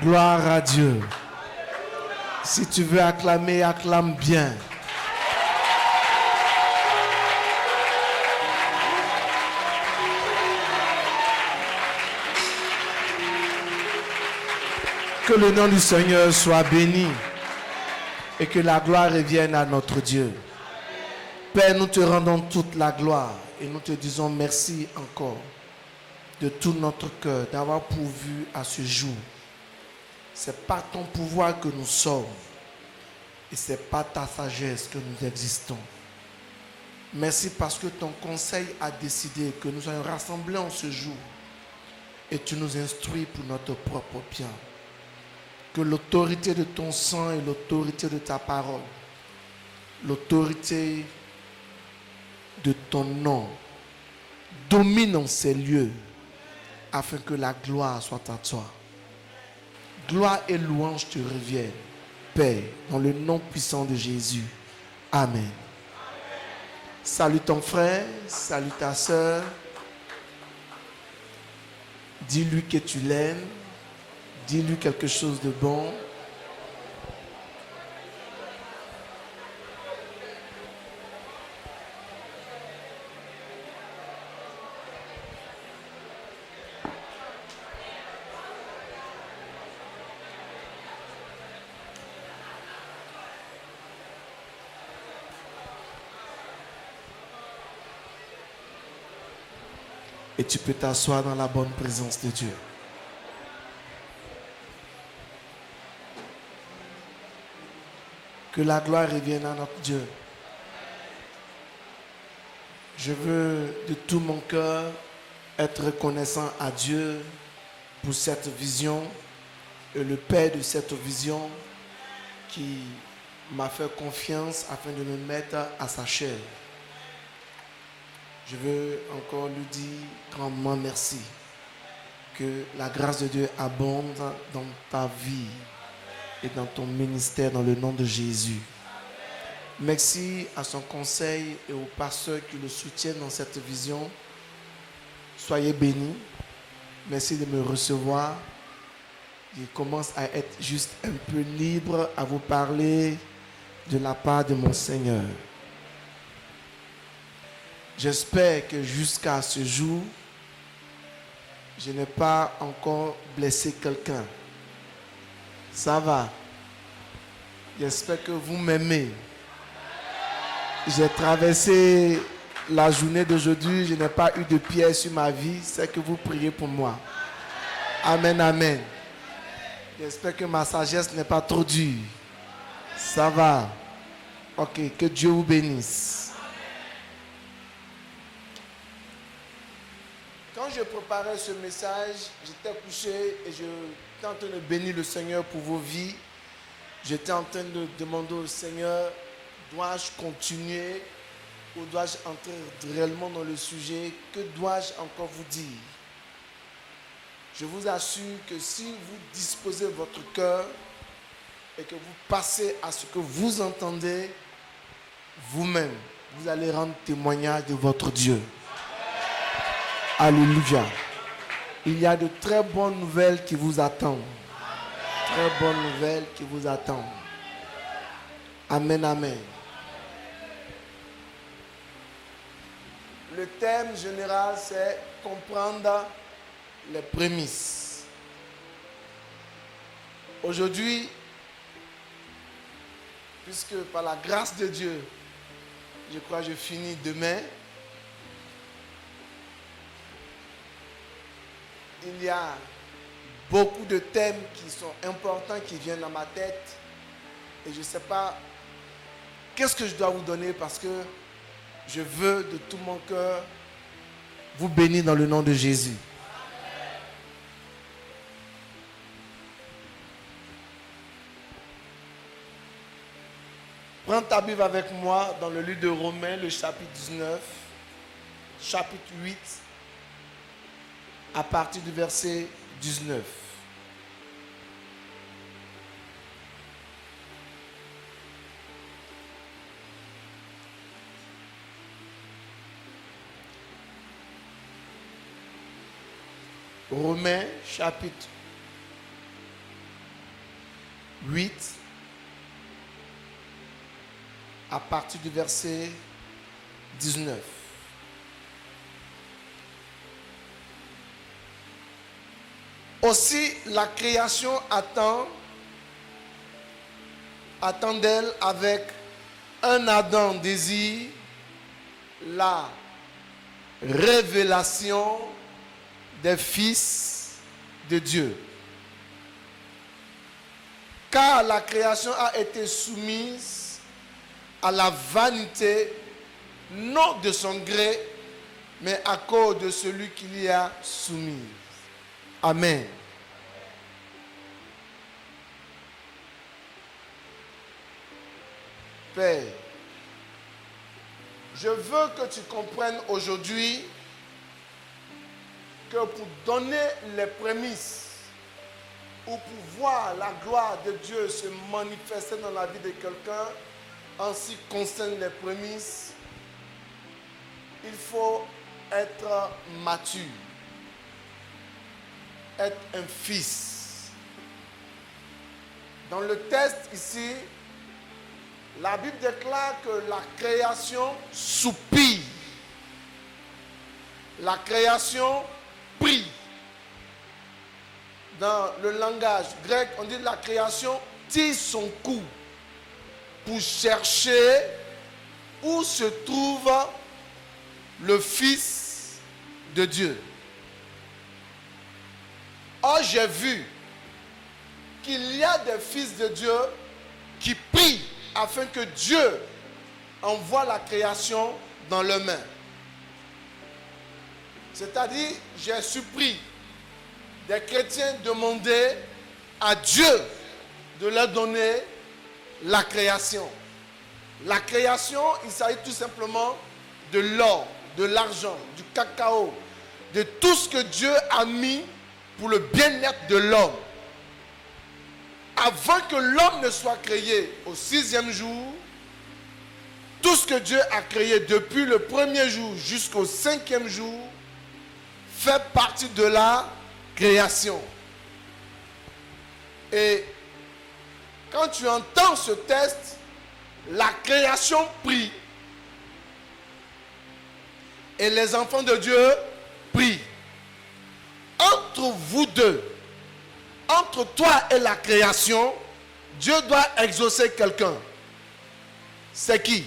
Gloire à Dieu. Si tu veux acclamer, acclame bien. Que le nom du Seigneur soit béni et que la gloire revienne à notre Dieu. Père, nous te rendons toute la gloire et nous te disons merci encore de tout notre cœur d'avoir pourvu à ce jour. C'est par ton pouvoir que nous sommes et c'est par ta sagesse que nous existons. Merci parce que ton conseil a décidé que nous soyons rassemblés en ce jour et tu nous instruis pour notre propre bien. Que l'autorité de ton sang et l'autorité de ta parole, l'autorité de ton nom domine en ces lieux afin que la gloire soit à toi. Gloire et louange te reviennent, Père, dans le nom puissant de Jésus. Amen. Salue ton frère, salue ta soeur. Dis-lui que tu l'aimes. Dis-lui quelque chose de bon. Et tu peux t'asseoir dans la bonne présence de Dieu. Que la gloire revienne à notre Dieu. Je veux de tout mon cœur être reconnaissant à Dieu pour cette vision et le Père de cette vision qui m'a fait confiance afin de me mettre à sa chair. Je veux encore lui dire grandement merci. Que la grâce de Dieu abonde dans ta vie et dans ton ministère dans le nom de Jésus. Merci à son conseil et aux pasteurs qui le soutiennent dans cette vision. Soyez bénis. Merci de me recevoir. Je commence à être juste un peu libre à vous parler de la part de mon Seigneur. J'espère que jusqu'à ce jour, je n'ai pas encore blessé quelqu'un. Ça va. J'espère que vous m'aimez. J'ai traversé la journée d'aujourd'hui. Je n'ai pas eu de pierre sur ma vie. C'est que vous priez pour moi. Amen, amen. J'espère que ma sagesse n'est pas trop dure. Ça va. Ok, que Dieu vous bénisse. Quand je préparais ce message, j'étais couché et j'étais en train de bénir le Seigneur pour vos vies. J'étais en train de demander au Seigneur, dois-je continuer ou dois-je entrer réellement dans le sujet? Que dois-je encore vous dire? Je vous assure que si vous disposez votre cœur et que vous passez à ce que vous entendez, vous-même, vous allez rendre témoignage de votre Dieu. Alléluia. Il y a de très bonnes nouvelles qui vous attendent. Très bonnes nouvelles qui vous attendent. Amen, amen. Le thème général, c'est comprendre les prémices. Aujourd'hui, puisque par la grâce de Dieu, je crois que je finis demain, il y a beaucoup de thèmes qui sont importants, qui viennent dans ma tête. Et je ne sais pas qu'est-ce que je dois vous donner parce que je veux de tout mon cœur vous bénir dans le nom de Jésus. Prends ta Bible avec moi dans le livre de Romains, le chapitre 19, chapitre 8, à partir du verset 19. Romains chapitre 8, à partir du verset 19. Aussi, la création attend d'elle avec un ardent désir la révélation des fils de Dieu. Car la création a été soumise à la vanité, non de son gré, mais à cause de celui qui l'y a soumise. Amen. Père, je veux que tu comprennes aujourd'hui que pour donner les prémices ou pour voir la gloire de Dieu se manifester dans la vie de quelqu'un, en ce qui concerne les prémices, il faut être mature, être un fils. Dans le texte ici, la Bible déclare que la création soupire. La création prie. Dans le langage grec, on dit la création tire son cou pour chercher où se trouve le Fils de Dieu. Or, j'ai vu qu'il y a des fils de Dieu qui prient afin que Dieu envoie la création dans leurs mains. C'est-à-dire, j'ai surpris des chrétiens demander à Dieu de leur donner la création. La création, il s'agit tout simplement de l'or, de l'argent, du cacao, de tout ce que Dieu a mis pour le bien-être de l'homme. Avant que l'homme ne soit créé au 6e jour, tout ce que Dieu a créé depuis le 1er jour jusqu'au 5e jour fait partie de la création. Et quand tu entends ce texte, la création prie. Et les enfants de Dieu prient. Entre vous deux, entre toi et la création, Dieu doit exaucer quelqu'un. C'est qui?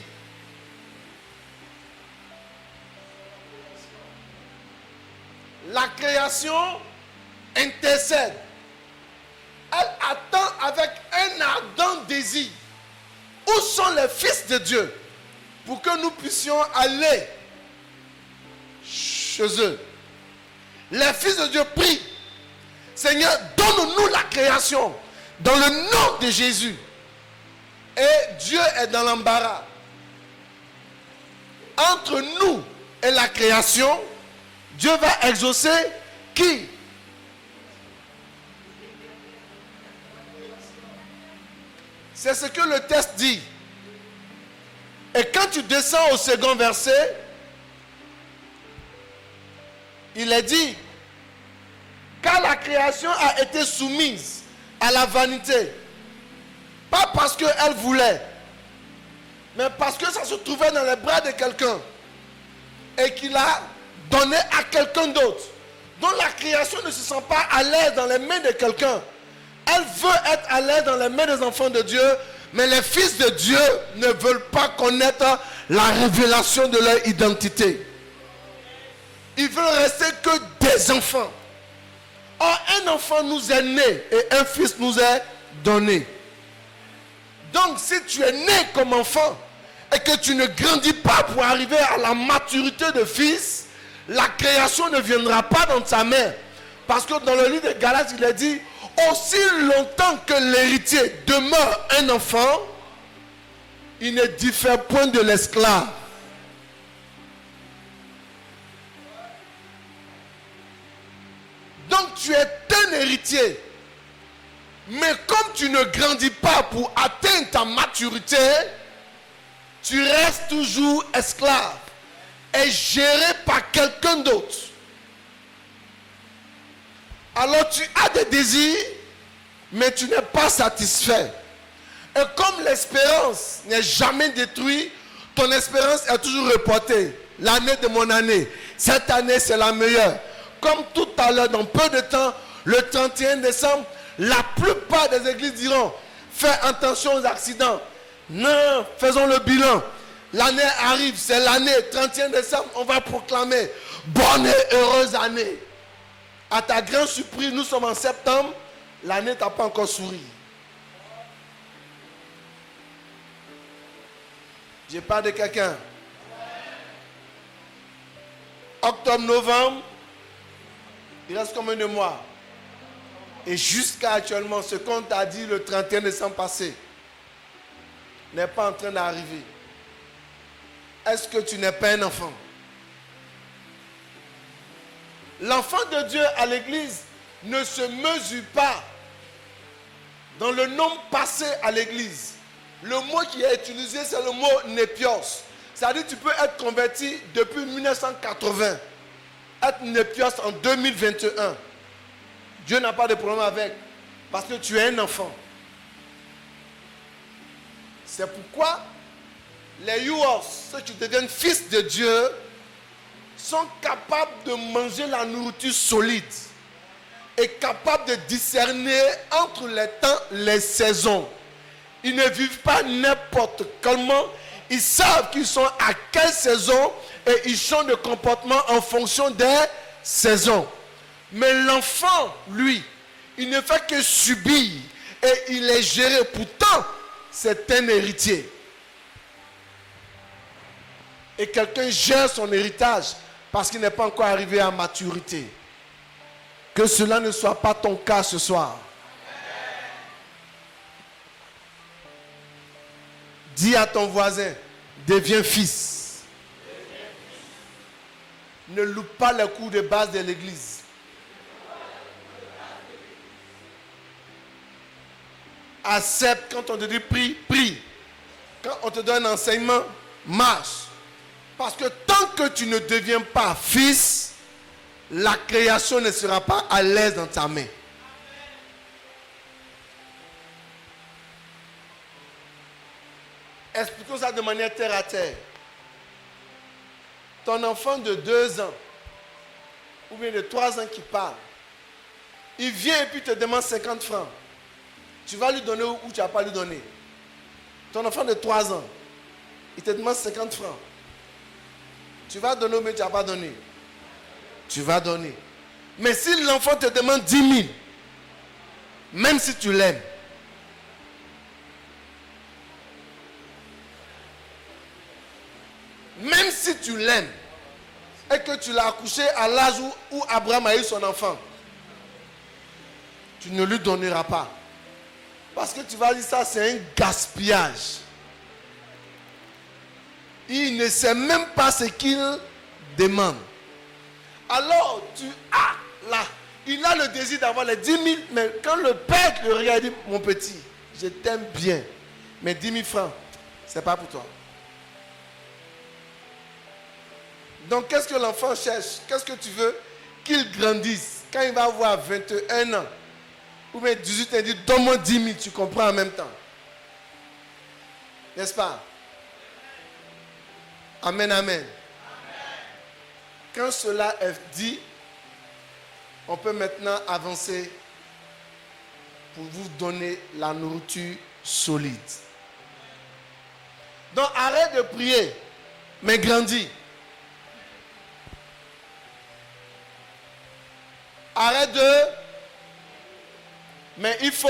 La création intercède. Elle attend avec un ardent désir. Où sont les fils de Dieu? Pour que nous puissions aller chez eux. Les fils de Dieu prient. Seigneur, donne-nous la création dans le nom de Jésus. Et Dieu est dans l'embarras. Entre nous et la création, Dieu va exaucer qui? C'est ce que le texte dit. Et quand tu descends au second verset, il est dit, car la création a été soumise à la vanité. Pas parce qu'elle voulait, mais parce que ça se trouvait dans les bras de quelqu'un. Et qu'il a donné à quelqu'un d'autre. Donc la création ne se sent pas à l'aise dans les mains de quelqu'un. Elle veut être à l'aise dans les mains des enfants de Dieu. Mais les fils de Dieu ne veulent pas connaître la révélation de leur identité. Ils veulent rester que des enfants. Or, un enfant nous est né et un fils nous est donné. Donc, si tu es né comme enfant et que tu ne grandis pas pour arriver à la maturité de fils, la création ne viendra pas dans ta main. Parce que dans le livre de Galates, il est dit, aussi longtemps que l'héritier demeure un enfant, il ne diffère point de l'esclave. Donc tu es un héritier. Mais comme tu ne grandis pas pour atteindre ta maturité, tu restes toujours esclave et géré par quelqu'un d'autre. Alors tu as des désirs, mais tu n'es pas satisfait. Et comme l'espérance n'est jamais détruite, ton espérance est toujours reportée. L'année de mon année, cette année c'est la meilleure. Comme tout à l'heure, dans peu de temps, le 31 décembre, la plupart des églises diront, fais attention aux accidents. Non, faisons le bilan. L'année arrive, c'est l'année, 31 décembre, on va proclamer, bonne et heureuse année. À ta grande surprise, nous sommes en septembre, l'année t'a pas encore souri. Je parle de quelqu'un. Octobre, novembre, il reste combien de mois? Et jusqu'à actuellement, ce qu'on t'a dit le 31 décembre passé n'est pas en train d'arriver. Est-ce que tu n'es pas un enfant? L'enfant de Dieu à l'église ne se mesure pas dans le nombre passé à l'église. Le mot qui est utilisé, c'est le mot népios. C'est-à-dire que tu peux être converti depuis 1980, être népios en 2021. Dieu n'a pas de problème avec, parce que tu es un enfant. C'est pourquoi les youths, ceux qui deviennent fils de Dieu, sont capables de manger la nourriture solide et capables de discerner entre les temps, les saisons. Ils ne vivent pas n'importe comment. Ils savent qu'ils sont à quelle saison et ils changent de comportement en fonction des saisons. Mais l'enfant, lui, il ne fait que subir et il est géré. Pourtant, c'est un héritier. Et quelqu'un gère son héritage parce qu'il n'est pas encore arrivé à maturité. Que cela ne soit pas ton cas ce soir. Dis à ton voisin, deviens fils. Ne loupe pas les cours de base de l'église. Accepte quand on te dit prie, prie. Quand on te donne un enseignement, marche. Parce que tant que tu ne deviens pas fils, la création ne sera pas à l'aise dans ta main. Expliquons ça de manière terre à terre. Ton enfant de 2 ans, ou bien de 3 ans qui parle, il vient et puis te demande 50 francs. Tu vas lui donner ou tu ne vas pas lui donner? Ton enfant de 3 ans, il te demande 50 francs. Tu vas donner ou bien tu ne vas pas donner? Tu vas donner. Mais si l'enfant te demande 10 000, même si tu l'aimes, même si tu l'aimes et que tu l'as accouché à l'âge où Abraham a eu son enfant, tu ne lui donneras pas. Parce que tu vas dire ça, c'est un gaspillage. Il ne sait même pas ce qu'il demande. Alors, tu as là, il a le désir d'avoir les 10 000, mais quand le père le regarde, il dit, mon petit, je t'aime bien, mais 10 000 francs, ce n'est pas pour toi. Donc, qu'est-ce que l'enfant cherche? Qu'est-ce que tu veux? Qu'il grandisse. Quand il va avoir 21 ans, ou bien 18 ans, il dit, donne-moi 10 000, tu comprends en même temps. N'est-ce pas? Amen, amen. Quand cela est dit, on peut maintenant avancer pour vous donner la nourriture solide. Donc, arrête de prier, mais grandis. Arrête de... Mais il faut...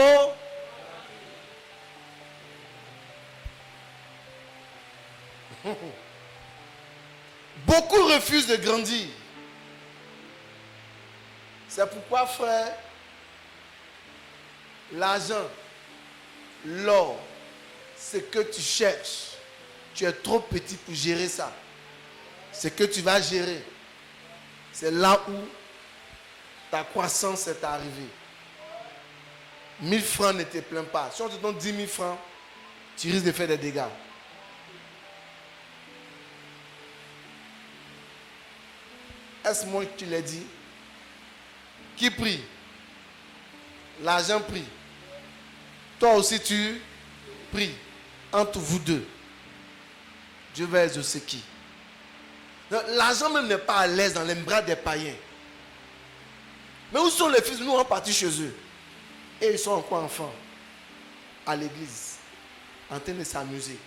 Beaucoup refusent de grandir. C'est pourquoi, frère, l'argent, l'or, ce que tu cherches, tu es trop petit pour gérer ça. Ce que tu vas gérer, c'est là où ta croissance est arrivée. 1000 francs ne te plains pas. Si on te donne 10 000 francs, tu risques de faire des dégâts. Est-ce moi qui l'ai dit? Qui prie? L'argent prie. Toi aussi tu pries entre vous deux. Dieu va exaucer qui? L'argent même n'est pas à l'aise dans les bras des païens. Mais où sont les fils? Nous on est partis chez eux. Et ils sont encore enfants. À l'église. En train de s'amuser.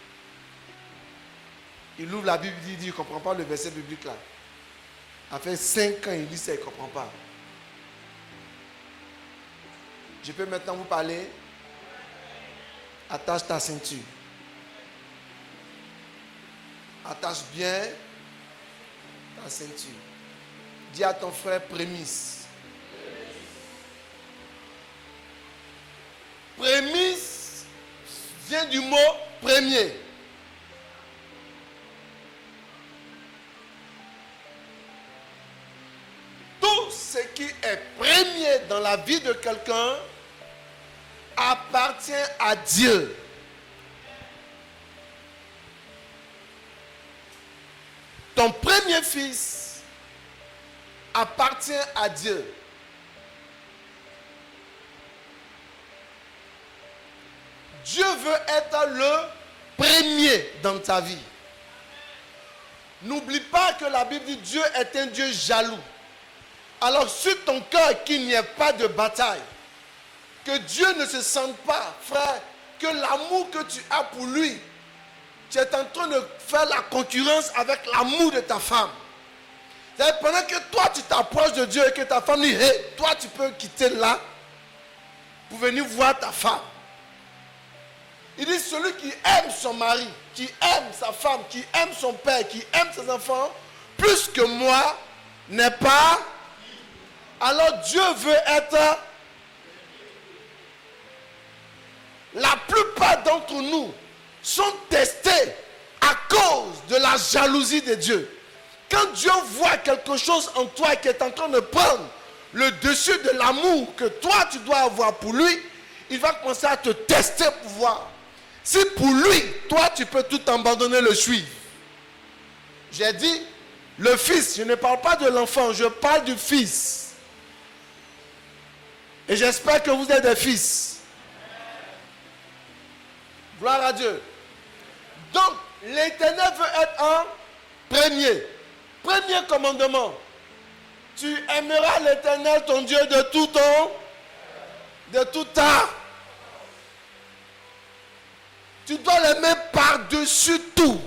Il ouvre la Bible, il dit, il ne comprend pas le verset biblique là. Ça fait 5 ans, il lit ça, il ne comprend pas. Je peux maintenant vous parler. Attache ta ceinture. Attache bien ta ceinture. Dis à ton frère prémisse. Prémisse vient du mot premier. Tout ce qui est premier dans la vie de quelqu'un appartient à Dieu. Ton premier fils appartient à Dieu. Dieu veut être le premier dans ta vie. N'oublie pas que la Bible dit Dieu est un Dieu jaloux. Alors sur ton cœur qu'il n'y ait pas de bataille. Que Dieu ne se sente pas, frère, que l'amour que tu as pour lui, tu es en train de faire la concurrence avec l'amour de ta femme. C'est-à-dire, pendant que toi tu t'approches de Dieu et que ta femme dit, hey, toi tu peux quitter là pour venir voir ta femme. Il dit, celui qui aime son mari, qui aime sa femme, qui aime son père, qui aime ses enfants, plus que moi, n'est pas. Alors Dieu veut être. La plupart d'entre nous sont testés à cause de la jalousie de Dieu. Quand Dieu voit quelque chose en toi qui est en train de prendre le dessus de l'amour que toi tu dois avoir pour lui, il va commencer à te tester pour voir. Si pour lui, toi tu peux tout abandonner, le suivre. J'ai dit, le fils, je ne parle pas de l'enfant, je parle du fils. Et j'espère que vous êtes des fils. Gloire à Dieu. Donc, l'Éternel veut être un premier. Premier commandement. Tu aimeras l'Éternel, ton Dieu, de tout ta. Tu dois l'aimer par-dessus tout.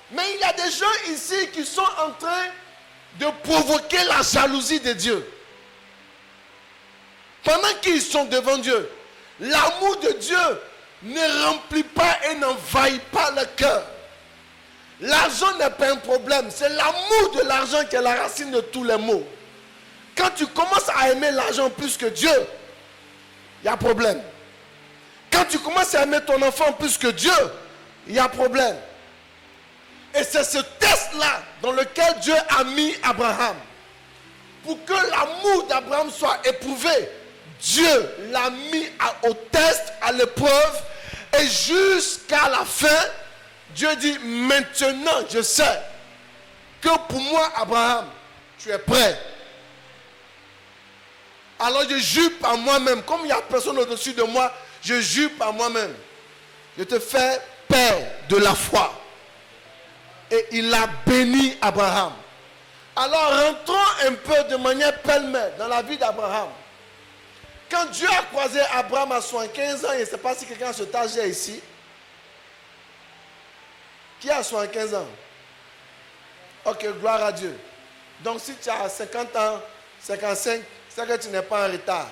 Mais il y a des gens ici qui sont en train de provoquer la jalousie de Dieu. Pendant qu'ils sont devant Dieu, l'amour de Dieu ne remplit pas et n'envahit pas le cœur. L'argent n'est pas un problème, c'est l'amour de l'argent qui est la racine de tous les maux. Quand tu commences à aimer l'argent plus que Dieu, il y a problème. Quand tu commences à aimer ton enfant plus que Dieu, il y a problème. Et c'est ce test-là dans lequel Dieu a mis Abraham. Pour que l'amour d'Abraham soit éprouvé, Dieu l'a mis au test, à l'épreuve, et jusqu'à la fin, Dieu dit, maintenant je sais que pour moi, Abraham, tu es prêt. Alors je jure par moi-même, comme il n'y a personne au-dessus de moi, je jure par moi-même. Je te fais père de la foi. Et il a béni Abraham. Alors rentrons un peu de manière pêle-mêle dans la vie d'Abraham. Quand Dieu a croisé Abraham à 75 ans, je ne sais pas si quelqu'un a cet âge ici. Qui a 75 ans? Ok, gloire à Dieu. Donc si tu as 50 ans, 55, c'est que tu n'es pas en retard.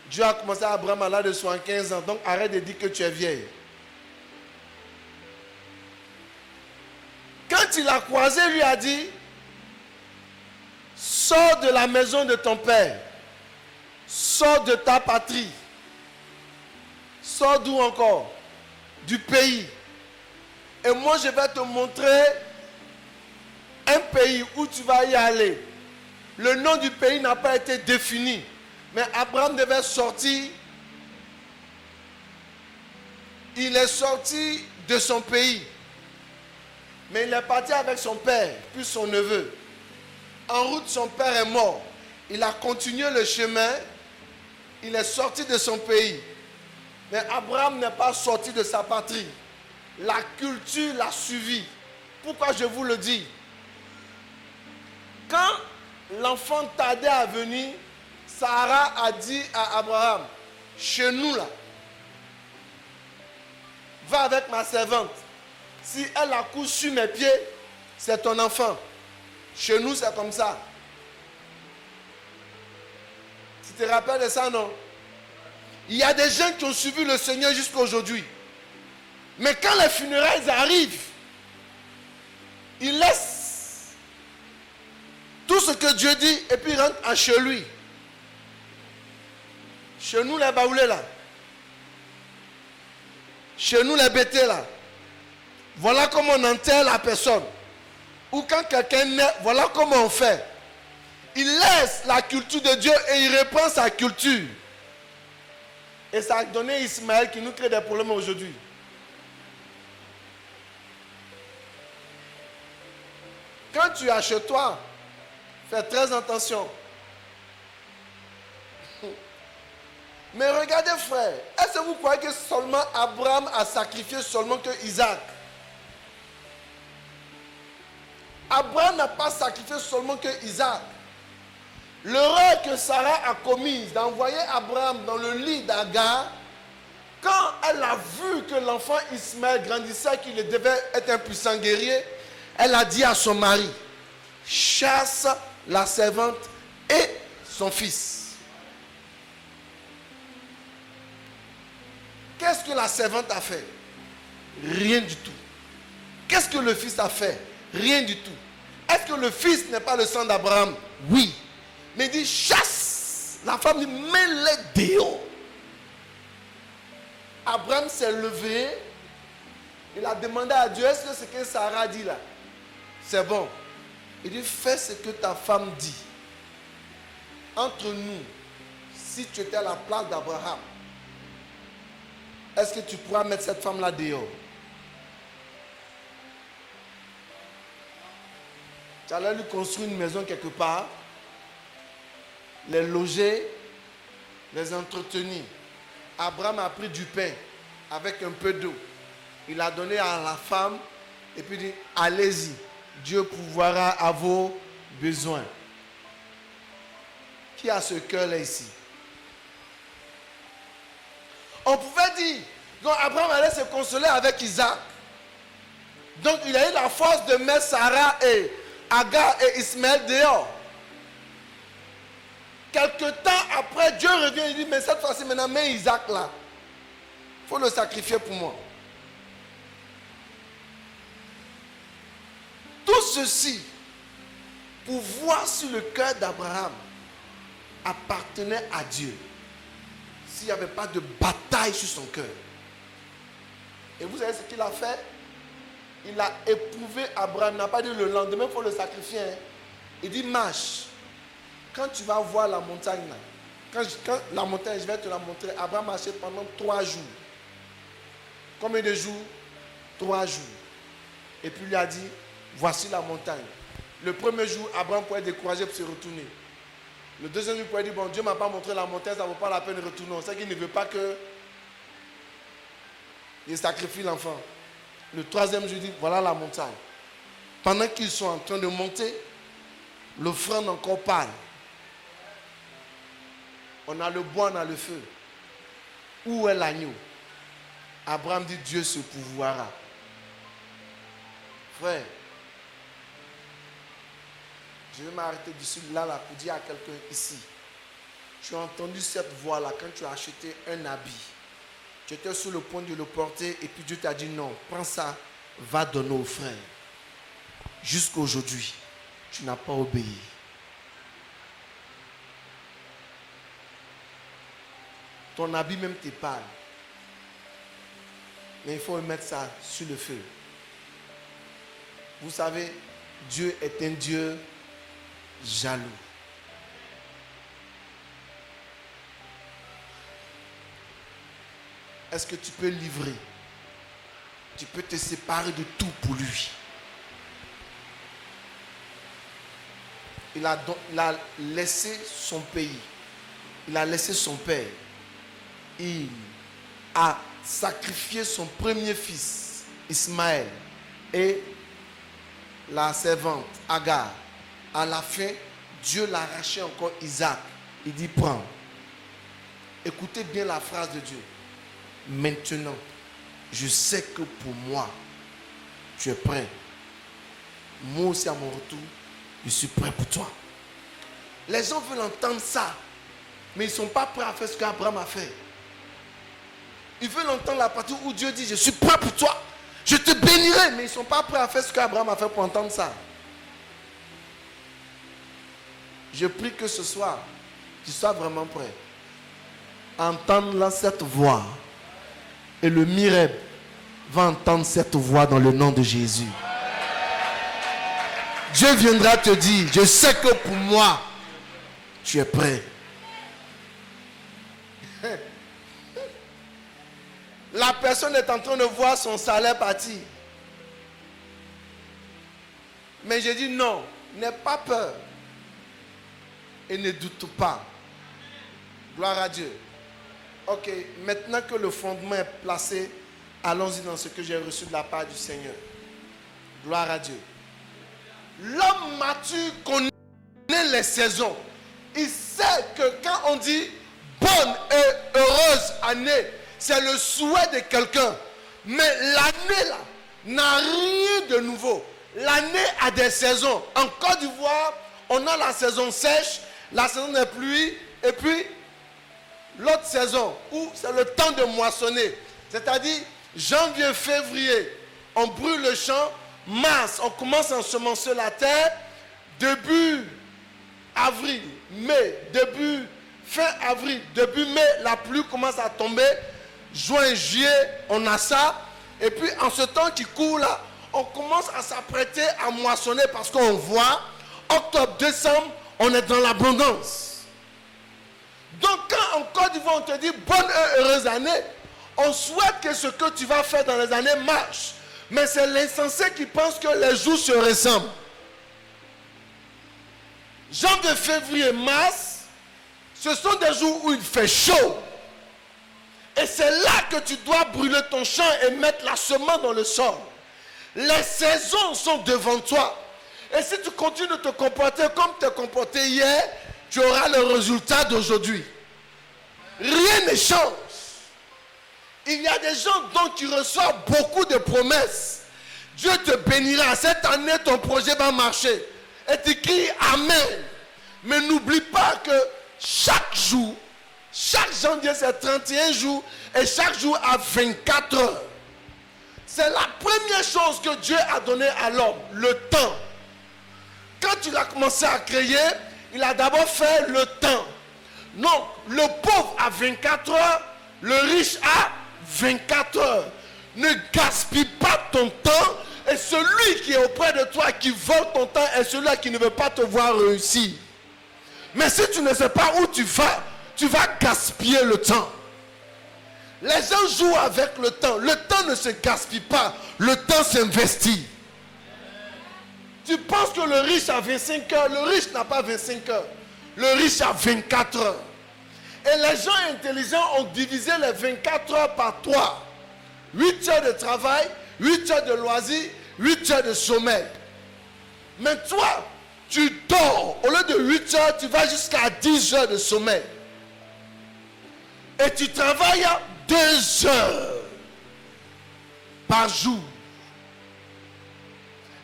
Dieu a commencé à Abraham à l'âge de 75 ans. Donc arrête de dire que tu es vieille. Quand il a croisé, il lui a dit, sors de la maison de ton père. Sors de ta patrie. Sors d'où encore? Du pays. Et moi, je vais te montrer un pays où tu vas y aller. Le nom du pays n'a pas été défini. Mais Abraham devait sortir. Il est sorti de son pays. Mais il est parti avec son père, puis son neveu. En route, son père est mort. Il a continué le chemin. Il est sorti de son pays. Mais Abraham n'est pas sorti de sa patrie. La culture l'a suivi. Pourquoi je vous le dis? Quand l'enfant tardait à venir, Sarah a dit à Abraham, chez nous là, va avec ma servante. Si elle accouche sur mes pieds, c'est ton enfant. Chez nous, c'est comme ça. Tu te rappelles de ça, non? Il y a des gens qui ont suivi le Seigneur jusqu'à aujourd'hui. Mais quand les funérailles arrivent, ils laissent tout ce que Dieu dit et puis ils rentrent chez lui. Chez nous, les baoulés là. Chez nous, les bêtés là. Voilà comment on enterre la personne. Ou quand quelqu'un naît, voilà comment on fait. Il laisse la culture de Dieu et il reprend sa culture. Et ça a donné Ismaël qui nous crée des problèmes aujourd'hui. Quand tu es chez toi, fais très attention. Mais regardez frère, est-ce que vous croyez que seulement Abraham a sacrifié seulement que Isaac? Abraham n'a pas sacrifié seulement que Isaac. L'erreur que Sarah a commise d'envoyer Abraham dans le lit d'Agar, quand elle a vu que l'enfant Ismaël grandissait, qu'il devait être un puissant guerrier, elle a dit à son mari, chasse la servante et son fils. Qu'est-ce que la servante a fait? Rien du tout. Qu'est-ce que le fils a fait? Rien du tout. Est-ce que le fils n'est pas le sang d'Abraham? Oui. Mais il dit chasse. La femme dit mets-les dehors. Abraham s'est levé. Il a demandé à Dieu, est-ce que ce que Sarah dit là, c'est bon? Il dit fais ce que ta femme dit. Entre nous, si tu étais à la place d'Abraham, est-ce que tu pourras mettre cette femme là dehors? Tu allais lui construire une maison quelque part, les loger, les entretenir. Abraham a pris du pain avec un peu d'eau. Il a donné à la femme et puis dit, allez-y, Dieu pourvoira à vos besoins. Qui a ce cœur-là ici? On pouvait dire, donc Abraham allait se consoler avec Isaac. Donc il a eu la force de mettre Sarah et Agar et Ismaël dehors. Quelque temps après, Dieu revient et dit, mais cette fois-ci maintenant, mets Isaac là. Il faut le sacrifier pour moi. Tout ceci, pour voir si le cœur d'Abraham appartenait à Dieu. S'il n'y avait pas de bataille sur son cœur. Et vous savez ce qu'il a fait? Il a éprouvé Abraham. Il n'a pas dit le lendemain, il faut le sacrifier. Hein. Il dit marche. Quand tu vas voir la montagne là, quand la montagne, je vais te la montrer. Abraham marchait pendant 3 jours. Combien de jours? 3 jours. Et puis il lui a dit, voici la montagne. Le premier jour, Abraham pouvait être découragé pour se retourner. Le deuxième jour, il pouvait dire, bon, Dieu ne m'a pas montré la montagne, ça ne vaut pas la peine de retourner. On sait qu'il ne veut pas que il sacrifie l'enfant. Le troisième jour, il dit, voilà la montagne. Pendant qu'ils sont en train de monter, l'offrande encore parle. On a le bois, on a le feu. Où est l'agneau? Abraham dit, Dieu se pourvoira. Frère, je vais m'arrêter d'ici là pour dire à quelqu'un ici. Tu as entendu cette voix-là quand tu as acheté un habit. Tu étais sur le point de le porter et puis Dieu t'a dit non, prends ça, va donner aux frères. Jusqu'à aujourd'hui, tu n'as pas obéi. Ton habit même te parle. Mais il faut mettre ça sur le feu. Vous savez, Dieu est un Dieu jaloux. Est-ce que tu peux livrer? Tu peux te séparer de tout pour lui. il a laissé son pays. Il a laissé son père. Il a sacrifié son premier fils, Ismaël, et la servante, Agar. À la fin, Dieu l'a arraché encore Isaac. Il dit, prends. Écoutez bien la phrase de Dieu. Maintenant, je sais que pour moi, tu es prêt. Moi aussi, à mon retour, je suis prêt pour toi. Les gens veulent entendre ça, mais ils ne sont pas prêts à faire ce qu'Abraham a fait. Ils veulent entendre la partie où Dieu dit, je suis prêt pour toi, je te bénirai, mais ils ne sont pas prêts à faire ce qu'Abraham a fait pour entendre ça. Je prie que ce soir, tu sois vraiment prêt à entendre cette voix. Et le Mireb va entendre cette voix dans le nom de Jésus. Dieu viendra te dire, je sais que pour moi, tu es prêt. La personne est en train de voir son salaire partir. Mais j'ai dit non, n'aie pas peur. Et ne doute pas. Gloire à Dieu. Ok, maintenant que le fondement est placé, allons-y dans ce que j'ai reçu de la part du Seigneur. Gloire à Dieu. L'homme mature connaît les saisons. Il sait que quand on dit bonne et heureuse année, c'est le souhait de quelqu'un. Mais l'année là n'a rien de nouveau. L'année a des saisons. En Côte d'Ivoire, on a la saison sèche, la saison des pluies, et puis l'autre saison où c'est le temps de moissonner. C'est-à-dire janvier, février, on brûle le champ. Mars, on commence à ensemencer la terre. Début avril, mai, fin avril, début mai, la pluie commence à tomber. Juin, juillet, on a ça. Et puis en ce temps qui court là, on commence à s'apprêter à moissonner parce qu'on voit, octobre, décembre, on est dans l'abondance. Donc quand en Côte d'Ivoire on te dit bonne et heureuse année, on souhaite que ce que tu vas faire dans les années marche. Mais c'est l'insensé qui pense que les jours se ressemblent. Janvier, février, mars, ce sont des jours où il fait chaud. Et c'est là que tu dois brûler ton champ et mettre la semence dans le sol. Les saisons sont devant toi. Et si tu continues de te comporter comme tu t'es comporté hier, tu auras le résultat d'aujourd'hui. Rien ne change. Il y a des gens dont tu reçois beaucoup de promesses. Dieu te bénira. Cette année, ton projet va marcher. Et tu cries Amen. Mais n'oublie pas que chaque jour, chaque janvier, c'est 31 jours. Et chaque jour a 24 heures. C'est la première chose que Dieu a donnée à l'homme, le temps. Quand il a commencé à créer, il a d'abord fait le temps. Donc, le pauvre a 24 heures, le riche a 24 heures. Ne gaspille pas ton temps. Et celui qui est auprès de toi, qui vole ton temps, est celui qui ne veut pas te voir réussir. Mais si tu ne sais pas où tu vas gaspiller le temps. Les gens jouent avec le temps. Le temps ne se gaspille pas. Le temps s'investit. Tu penses que le riche a 25 heures. Le riche n'a pas 25 heures. Le riche a 24 heures. Et les gens intelligents ont divisé les 24 heures par 3. 8 heures de travail, 8 heures de loisirs, 8 heures de sommeil. Mais toi, tu dors. Au lieu de 8 heures, tu vas jusqu'à 10 heures de sommeil. Et tu travailles 2 heures par jour.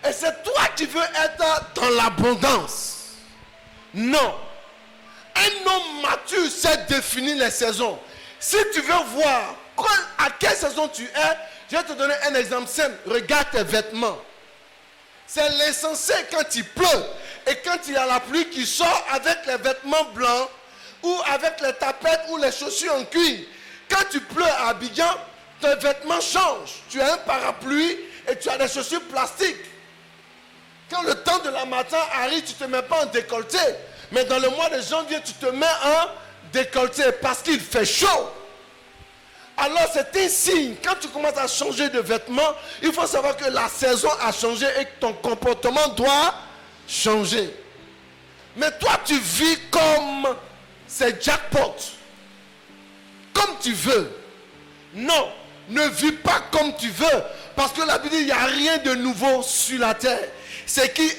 Et c'est toi qui veux être dans l'abondance. Non. Un homme mature sait définir les saisons. Si tu veux voir à quelle saison tu es, je vais te donner un exemple simple. Regarde tes vêtements. C'est l'insensé quand il pleut et quand il y a la pluie qui sort avec les vêtements blancs ou avec les tapettes ou les chaussures en cuir. Quand tu pleures à Abidjan, tes vêtements changent. Tu as un parapluie et tu as des chaussures plastiques. Quand le temps de la matin arrive, tu ne te mets pas en décolleté. Mais dans le mois de janvier, tu te mets en décolleté parce qu'il fait chaud. Alors c'est un signe. Quand tu commences à changer de vêtements, il faut savoir que la saison a changé et que ton comportement doit changer. Mais toi, tu vis comme c'est jackpot. Comme tu veux. Non, ne vis pas comme tu veux. Parce que la Bible dit, il n'y a rien de nouveau sur la terre. Ce qui est,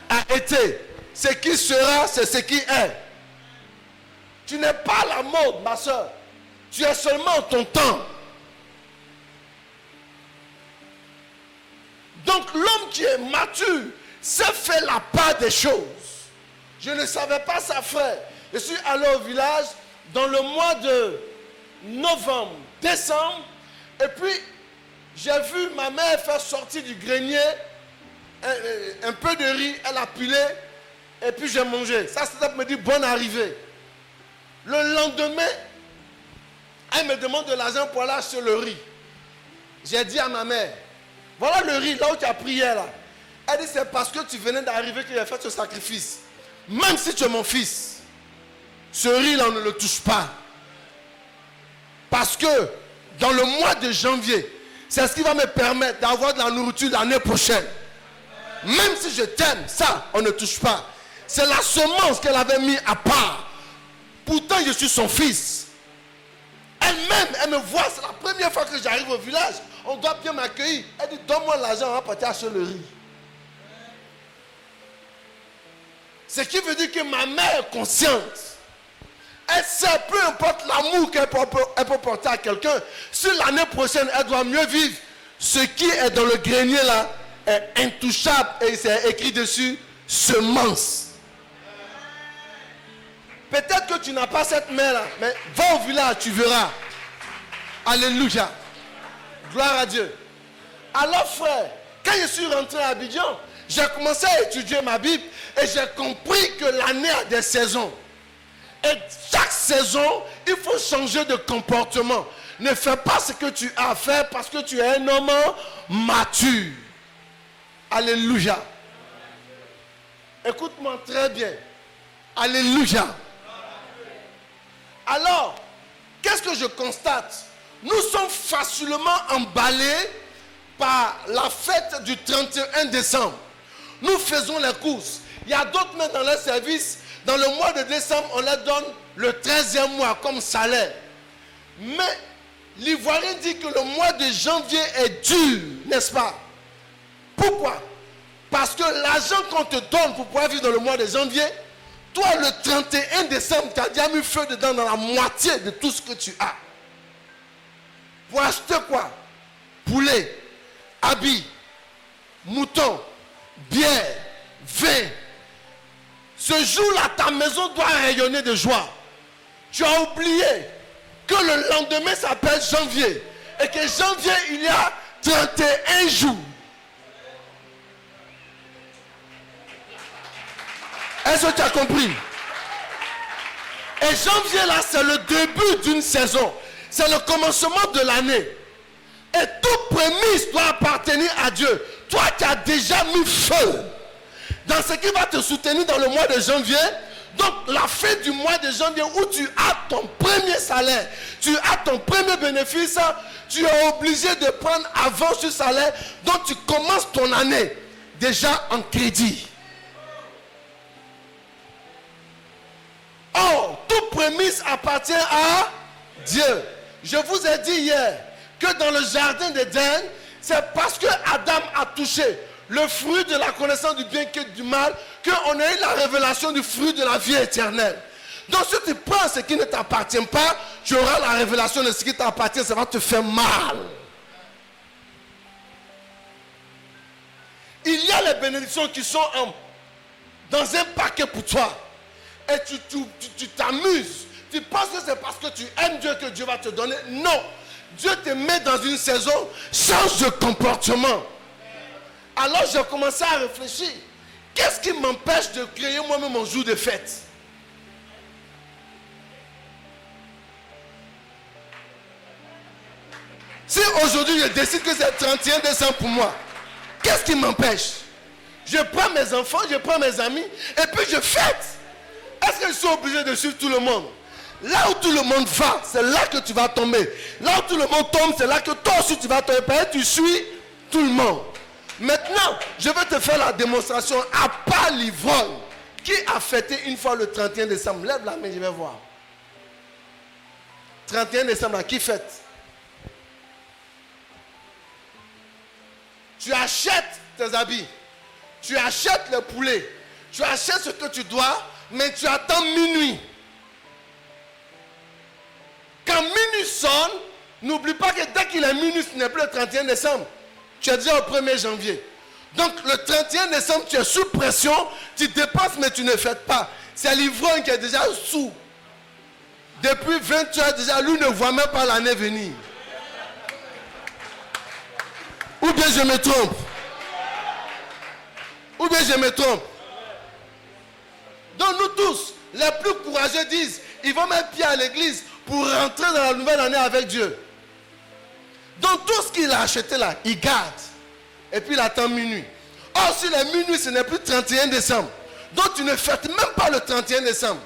a été. Ce qui sera, c'est ce qui est. Tu n'es pas la mode, ma soeur. Tu es seulement ton temps. Donc l'homme qui est mature sait faire la part des choses. Je ne savais pas ça, frère. Je suis allé au village dans le mois de novembre, décembre. Et puis, j'ai vu ma mère faire sortir du grenier un peu de riz. Elle a pilé. Et puis, j'ai mangé. Ça, c'est me dit bonne arrivée. Le lendemain, elle me demande de l'argent pour aller acheter le riz. J'ai dit à ma mère, voilà le riz, là où tu as prié là. Elle dit, c'est parce que tu venais d'arriver que j'ai fait ce sacrifice. Même si tu es mon fils, ce riz-là, on ne le touche pas. Parce que dans le mois de janvier, c'est ce qui va me permettre d'avoir de la nourriture l'année prochaine. Même si je t'aime, ça, on ne touche pas. C'est la semence qu'elle avait mis à part. Pourtant, je suis son fils. Elle-même, elle me voit, c'est la première fois que j'arrive au village. On doit bien m'accueillir. Elle dit, donne-moi l'argent, on va partir acheter le riz. Ce qui veut dire que ma mère est consciente. Elle sait, peu importe l'amour qu'elle peut porter à quelqu'un, si l'année prochaine, elle doit mieux vivre, ce qui est dans le grenier là est intouchable et c'est écrit dessus, semence. Peut-être que tu n'as pas cette main là, mais va au village, tu verras. Alléluia. Gloire à Dieu. Alors frère, quand je suis rentré à Abidjan, j'ai commencé à étudier ma Bible et j'ai compris que l'année a des saisons. Et chaque saison, il faut changer de comportement. Ne fais pas ce que tu as à faire parce que tu es un homme mature. Alléluia. Écoute-moi très bien. Alléluia. Alors, qu'est-ce que je constate? Nous sommes facilement emballés par la fête du 31 décembre. Nous faisons les courses. Il y a d'autres même dans leur service. Dans le mois de décembre, on leur donne le 13e mois comme salaire. Mais l'Ivoirien dit que le mois de janvier est dur, n'est-ce pas? Pourquoi? Parce que l'argent qu'on te donne pour pouvoir vivre dans le mois de janvier, toi le 31 décembre, tu as déjà mis feu dedans dans la moitié de tout ce que tu as. Pour acheter quoi? Poulet, habits, moutons, bière, vin. Ce jour-là, ta maison doit rayonner de joie. Tu as oublié que le lendemain s'appelle janvier. Et que janvier, il y a 31 jours. Est-ce que tu as compris? Et janvier, là, c'est le début d'une saison. C'est le commencement de l'année. Et toute prémisse doit appartenir à Dieu. Toi, tu as déjà mis feu dans ce qui va te soutenir dans le mois de janvier. Donc la fin du mois de janvier où tu as ton premier salaire, tu as ton premier bénéfice, tu es obligé de prendre avant ce salaire. Donc tu commences ton année déjà en crédit. Or, toute prémisse appartient à Dieu. Je vous ai dit hier que dans le jardin d'Éden, c'est parce que Adam a touché le fruit de la connaissance du bien et du mal qu'on a eu la révélation du fruit de la vie éternelle. Donc si tu prends ce qui ne t'appartient pas, tu auras la révélation de ce qui t'appartient, ça va te faire mal. Il y a les bénédictions qui sont dans un paquet pour toi. Et tu t'amuses. Tu penses que c'est parce que tu aimes Dieu que Dieu va te donner. Non. Dieu te met dans une saison, change de comportement. Alors j'ai commencé à réfléchir. Qu'est-ce qui m'empêche de créer moi-même mon jour de fête? Si aujourd'hui je décide que c'est le 31 décembre pour moi, qu'est-ce qui m'empêche? Je prends mes enfants, je prends mes amis et puis je fête. Est-ce que je suis obligé de suivre tout le monde? Là où tout le monde va, c'est là que tu vas tomber. Là où tout le monde tombe, c'est là que toi aussi tu vas tomber. Parce que tu suis tout le monde. Maintenant, je vais te faire la démonstration. À part l'ivrogne, Qui a fêté une fois le 31 décembre? Lève la main, je vais voir. 31 décembre, là, qui fête? Tu achètes tes habits. Tu achètes le poulet. Tu achètes ce que tu dois, mais tu attends minuit. Quand minuit sonne, n'oublie pas que dès qu'il est minuit, ce n'est plus le 31 décembre. Tu es déjà au 1er janvier. Donc le 31 décembre, tu es sous pression, tu dépenses mais tu ne fêtes pas. C'est l'ivrogne qui est déjà sous. Depuis 20 heures déjà, lui ne voit même pas l'année venir. Ou bien je me trompe. Ou bien je me trompe. Donc nous tous, les plus courageux disent, ils vont mettre pied à l'église pour rentrer dans la nouvelle année avec Dieu. Donc tout ce qu'il a acheté là, il garde. Et puis il attend minuit. Or si le minuit, ce n'est plus 31 décembre. Donc tu ne fêtes même pas le 31 décembre.